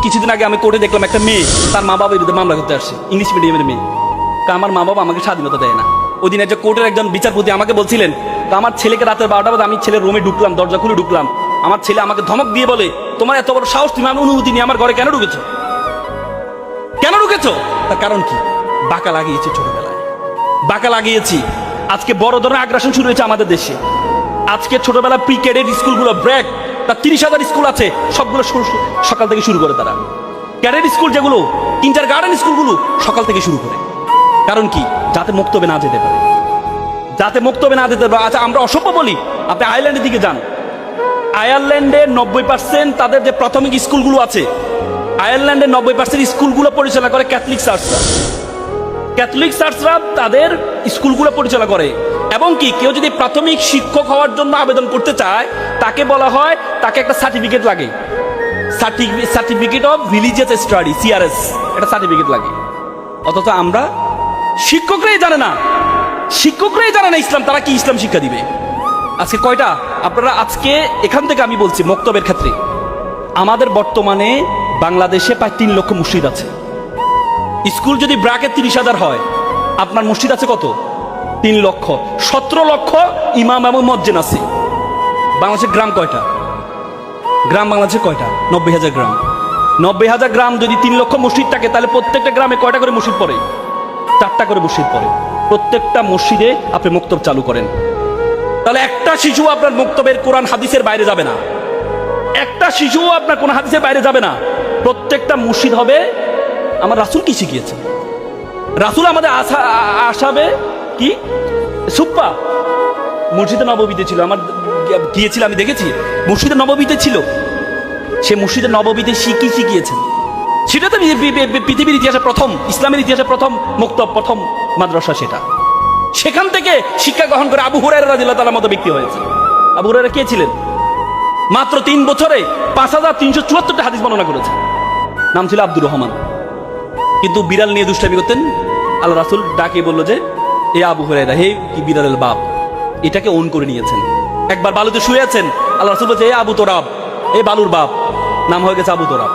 কিছুদিন আগে আমি কোর্টে দেখলাম একটা মেয়ে তার মা বাবার বিরুদ্ধে মামলা করতে আসছে, ইংলিশ মিডিয়ামের মেয়ে। আমার মা বাবা আমাকে স্বাধীনতা দেয় না। ওই দিন একটা কোর্টের একজন বিচারপতি আমাকে বলছিলেন, আমার ছেলেকে রাতের 12টা বাজে আমি ছেলের রুমে ঢুকলাম, দরজা খুলে ঢুকলাম, আমার ছেলে আমাকে ধমক দিয়ে বলে, তোমার এত বড় সাহস, তুমি আমার অনুমতি নিয়ে আমার ঘরে কেন ঢুকেছো? কেন ঢুকেছো? তার কারণ কি? বাঁকা লাগিয়েছি ছোটবেলায়, বাঁকা লাগিয়েছি। আজকে বড় ধরনের আগ্রাসন শুরু হয়েছে আমাদের দেশে। আজকে ছোটবেলা প্রি ক্যাডেট স্কুলগুলো ব্র্যাক, তার 30,000 স্কুল আছে, সবগুলো সকাল থেকে শুরু করে। তারা ক্যাডেট স্কুল যেগুলো, কিন্ডার গার্ডেন স্কুলগুলো সকাল থেকে শুরু করে। কারণ কি? যাতে মুক্তবে না যেতে পারে, যাতে মুক্তবে না যেতে পারে। আচ্ছা, আমরা অসভ্য বলি, আপনি আয়ারল্যান্ডের দিকে যান। আয়ারল্যান্ডে 90% তাদের যে প্রাথমিক স্কুলগুলো আছে, আয়ারল্যান্ডের 90% স্কুলগুলো পরিচালনা করে ক্যাথলিক চার্চরা। ক্যাথলিক চার্চরা তাদের স্কুলগুলো পরিচালনা করে। এবং কি, কেউ যদি প্রাথমিক শিক্ষক হওয়ার জন্য আবেদন করতে চায়, তাকে বলা হয়, তাকে একটা সার্টিফিকেট লাগে, certificate of religious study, CRS, একটা সার্টিফিকেট লাগে। অথচ আমরা শিক্ষকরাই জানে না, শিক্ষকরাই জানে না ইসলাম, তারা কি ইসলাম শিক্ষা দিবে? আজকে কয়টা আপনারা, আজকে এখান থেকে আমি বলছি মক্তবের ক্ষেত্রে, আমাদের বর্তমানে বাংলাদেশে প্রায় 3 লক্ষ মসজিদ আছে। স্কুল যদি ব্র্যাকেট 30,000 হয়, আপনার মসজিদ আছে কত? 3 লক্ষ। 17 লক্ষ ইমাম এবং মসজিদ আছে। বাংলাদেশের গ্রাম কয়টা? গ্রাম বাংলাদেশে কয়টা? 90,000 গ্রাম। 90,000 গ্রাম যদি 3 লক্ষ মসজিদ থাকে, তাহলে প্রত্যেকটা গ্রামে কয়টা করে মসজিদ পড়ে? 4টা করে মসজিদ পড়ে। প্রত্যেকটা মসজিদে আপনি মক্তব চালু করেন, তাহলে একটা শিশু আপনার মক্তবের কোরআন হাদিসের বাইরে যাবে না, একটা শিশু আপনার কোন হাদিসের বাইরে যাবে না। প্রত্যেকটা মসজিদ হবে। আমার রাসূল কি শিখিয়েছে? রাসূল আমাদের আসাবে কি সুপ্পা মসজিদে নববীতে ছিল। আমার গিয়েছিল, আমি দেখেছি মসজিদে নববীতে ছিল। সে মসজিদে নববীতে কি শিখিয়েছেন? সেটা তো পৃথিবীর ইতিহাসে প্রথম, ইসলামের ইতিহাসে প্রথম মক্তব, প্রথম মাদ্রাসা সেটা। সেখান থেকে শিক্ষা গ্রহণ করে আবু হুরায়রা রাদিয়াল্লাহু তাআলার মতো ব্যক্তি হয়েছে। আবু হুরায়রা কে ছিলেন? মাত্র 3 বছরে 5,374টা হাদিস বর্ণনা করেছেন। নাম ছিল আব্দুর রহমান। কিন্তু বিড়াল নিয়ে দুষ্টামি করতেন। আল্লাহ রাসূল ডাকে বলল যে, এ আবু হুরায়রা, হে কি বিড়ালের বাপ, এটাকে ওন করে নিয়েছেন। একবার বালুতে শুয়ে আছেন, আল্লাহ রাসূল বলছে, এ আবু তোরাব, এ বালুর বাপ। নাম হয়ে গেছে আবু তোরাব।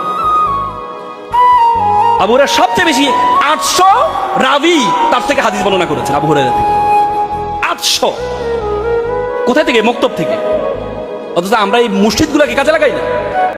আবু হুরায়রা সবচেয়ে বেশি 800 রাবি তার থেকে হাদিস বর্ণনা করেছেন, আবু হুরায়রা থেকে 800। কোথায় থেকে? মক্তব থেকে। অথচ আমরা এই মসজিদগুলোকে কাজে লাগাই না।